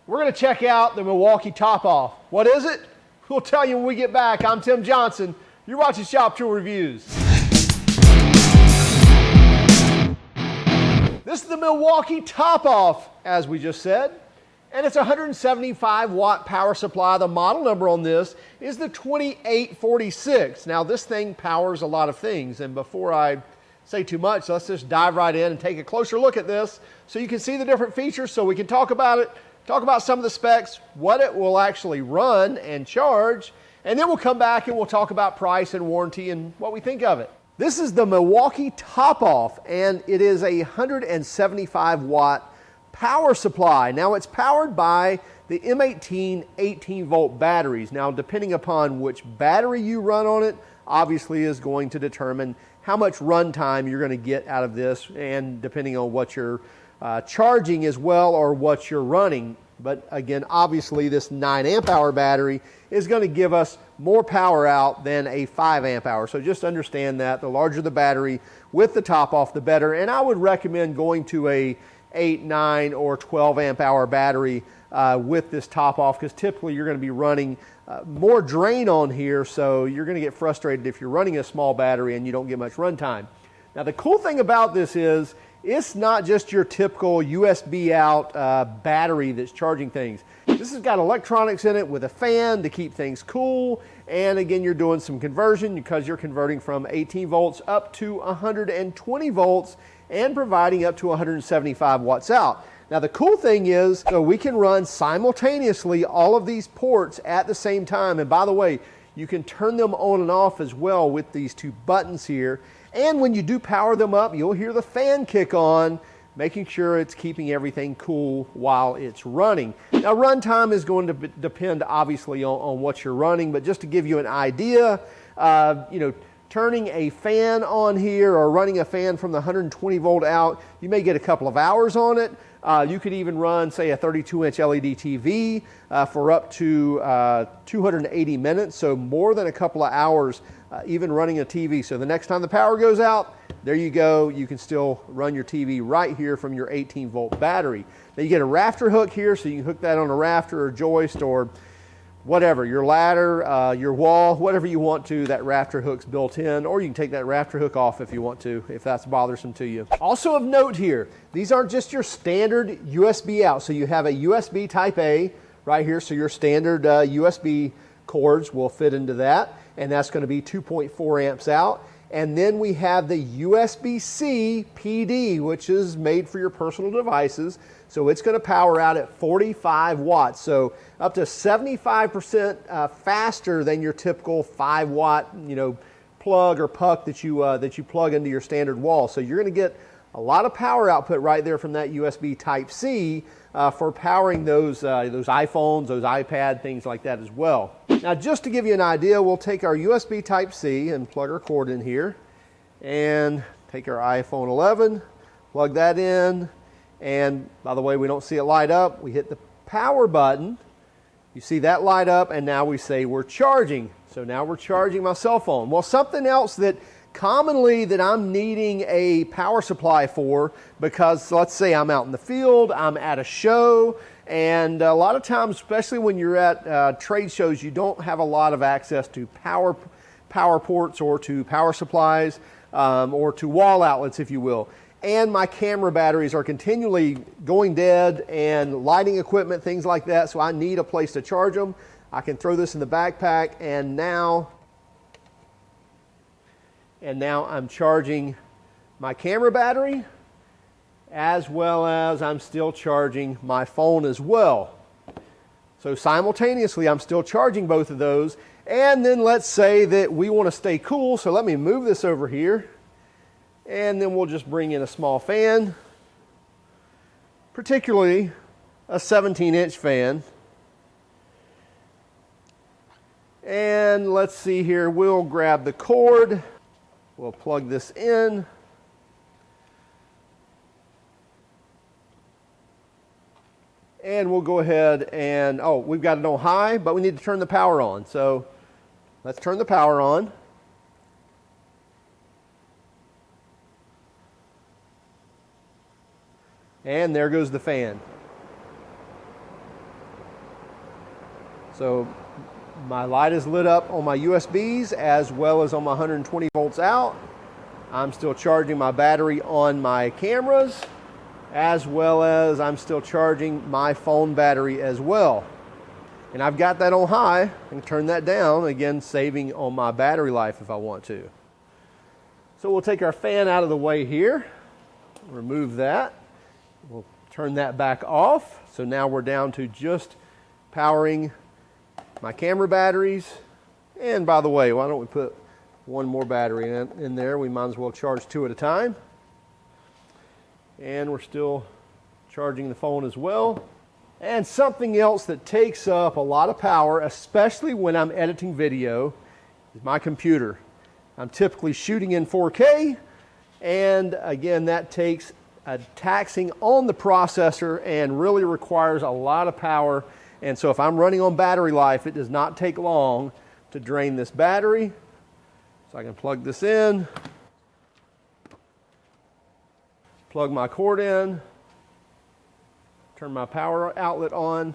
We're going to check out the Milwaukee TopOff. What is it? We'll tell you when we get back. I'm Tim Johnson. You're watching Shop Tool Reviews. This is the Milwaukee TopOff, as we just said, and it's a 175 watt power supply. The model number on this is the 2846. Now this thing powers a lot of things, and before I say too much, let's just dive right in and take a closer look at this so you can see the different features, so we can talk about it, talk about some of the specs, what it will actually run and charge, and then we'll come back and we'll talk about price and warranty and what we think of it. This is the Milwaukee TopOff, and it is a 175 watt power supply. Now it's powered by the M18 18 volt batteries. Now depending upon which battery you run on it, obviously is going to determine how much runtime you're going to get out of this, and depending on what you're charging as well, or what you're running. But again, obviously this 9 amp hour battery is going to give us more power out than a 5 amp hour. So just understand that the larger the battery with the TopOff, the better. And I would recommend going to a 8, 9, or 12 amp hour battery with this TopOff, because typically you're going to be running more drain on here, so you're going to get frustrated if you're running a small battery and you don't get much runtime. Now the cool thing about this is it's not just your typical USB out battery that's charging things. This has got electronics in it with a fan to keep things cool, and again you're doing some conversion because you're converting from 18 volts up to 120 volts and providing up to 175 watts out. Now the cool thing is, so we can run simultaneously all of these ports at the same time, and by the way, you can turn them on and off as well with these two buttons here. And when you do power them up, you'll hear the fan kick on, making sure it's keeping everything cool while it's running. Now runtime is going to depend obviously on what you're running, but just to give you an idea, turning a fan on here or running a fan from the 120 volt out, you may get a couple of hours on it. You could even run, say, a 32-inch LED TV for up to 280 minutes, so more than a couple of hours even running a TV. So the next time the power goes out, there you go, you can still run your TV right here from your 18 volt battery. Now you get a rafter hook here, so you can hook that on a rafter or joist or whatever, your ladder, your wall, whatever you want to. That rafter hook's built in, or you can take that rafter hook off if you want to, if that's bothersome to you. Also of note here, these aren't just your standard USB out. So you have a USB type A right here, so your standard USB cords will fit into that, and that's going to be 2.4 amps out. And then we have the USB-C PD, which is made for your personal devices. So it's going to power out at 45 watts, so up to 75% faster than your typical 5 watt, plug or puck that you plug into your standard wall. So you're going to get a lot of power output right there from that USB Type C for powering those iPhones, those iPad, things like that as well. Now just to give you an idea, we'll take our USB Type C and plug our cord in here, and take our iPhone 11, plug that in, and by the way, we don't see it light up. We hit the power button, you see that light up, and now we say we're charging. So now we're charging my cell phone. Well, something else that commonly that I'm needing a power supply for, because let's say I'm out in the field, I'm at a show, and a lot of times, especially when you're at trade shows, you don't have a lot of access to power ports or to power supplies or to wall outlets, if you will. And my camera batteries are continually going dead, and lighting equipment, things like that, so I need a place to charge them. I can throw this in the backpack, and now I'm charging my camera battery, as well as I'm still charging my phone as well. So simultaneously, I'm still charging both of those. And then let's say that we want to stay cool, so let me move this over here, and then we'll just bring in a small fan, particularly a 17-inch fan. And let's see here, we'll grab the cord, we'll plug this in, and we'll go ahead and, we've got it on high, but we need to turn the power on. So let's turn the power on. And there goes the fan. So my light is lit up on my USBs as well as on my 120 volts out. I'm still charging my battery on my cameras, as well as I'm still charging my phone battery as well. And I've got that on high. I can turn that down, again, saving on my battery life if I want to. So we'll take our fan out of the way here, remove that. We'll turn that back off. So now we're down to just powering my camera batteries. And by the way, why don't we put one more battery in there? We might as well charge two at a time. And we're still charging the phone as well. And something else that takes up a lot of power, especially when I'm editing video, is my computer. I'm typically shooting in 4K, and again, that takes a taxing on the processor and really requires a lot of power. And so if I'm running on battery life, it does not take long to drain this battery. So I can plug this in, plug my cord in, turn my power outlet on,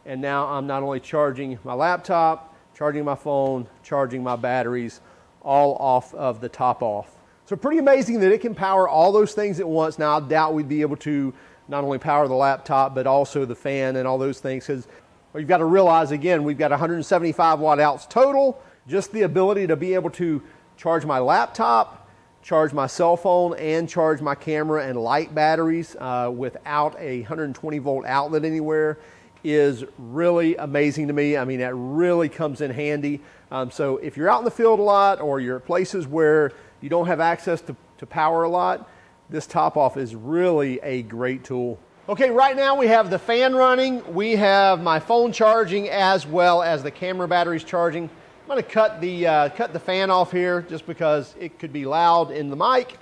and now I'm not only charging my laptop, charging my phone, charging my batteries, all off of the TopOff. So pretty amazing that it can power all those things at once. Now I doubt we'd be able to not only power the laptop, but also the fan and all those things, because you've got to realize, again, we've got 175 watt outs total. Just the ability to be able to charge my laptop, charge my cell phone, and charge my camera and light batteries without a 120 volt outlet anywhere is really amazing to me. I mean, that really comes in handy. So if you're out in the field a lot, or you're at places where you don't have access to power a lot, this TopOff is really a great tool. Okay, right now we have the fan running, we have my phone charging, as well as the camera batteries charging. I'm going to cut the fan off here just because it could be loud in the mic,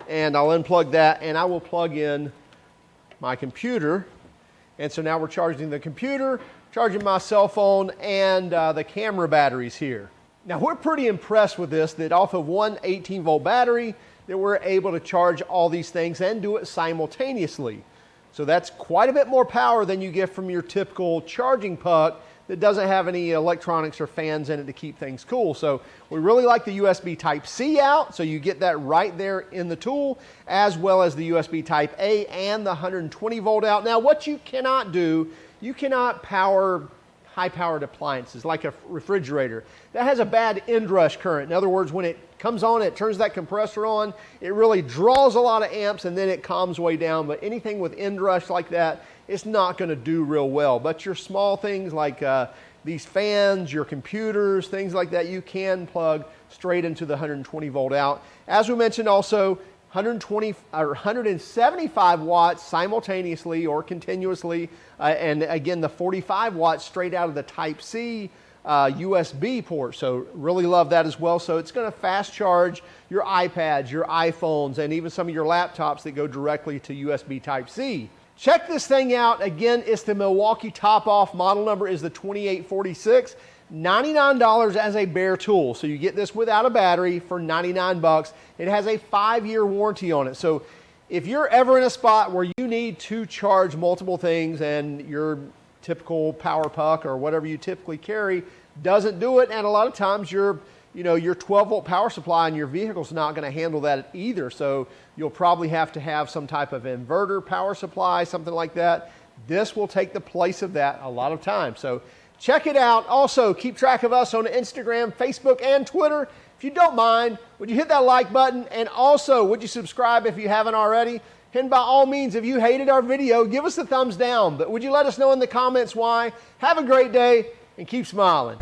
and I'll unplug that, and I will plug in my computer. And so now we're charging the computer, charging my cell phone, and the camera batteries here. Now we're pretty impressed with this, that off of one 18 volt battery that we're able to charge all these things and do it simultaneously. So that's quite a bit more power than you get from your typical charging puck that doesn't have any electronics or fans in it to keep things cool. So we really like the USB Type-C out, so you get that right there in the tool, as well as the USB Type-A and the 120 volt out. Now what you cannot do, you cannot power high-powered appliances like a refrigerator. That has a bad inrush current. In other words, when it comes on, it turns that compressor on, it really draws a lot of amps and then it calms way down. But anything with inrush like that, it's not going to do real well. But your small things like these fans, your computers, things like that, you can plug straight into the 120 volt out. As we mentioned also, 120 or 175 watts simultaneously or continuously, and again the 45 watts straight out of the Type-C USB port. So really love that as well. So it's going to fast charge your iPads, your iPhones, and even some of your laptops that go directly to USB Type-C. Check this thing out. Again, it's the Milwaukee TopOff. Model number is the 2846. $99 as a bare tool. So you get this without a battery for 99 bucks. It has a 5-year warranty on it. So if you're ever in a spot where you need to charge multiple things and your typical power puck or whatever you typically carry doesn't do it, and a lot of times your 12 volt power supply in your vehicle is not going to handle that either. So you'll probably have to have some type of inverter power supply, something like that. This will take the place of that a lot of times. So check it out. Also, keep track of us on Instagram, Facebook, and Twitter. If you don't mind, would you hit that like button? And also, would you subscribe if you haven't already? And by all means, if you hated our video, give us a thumbs down. But would you let us know in the comments why? Have a great day and keep smiling.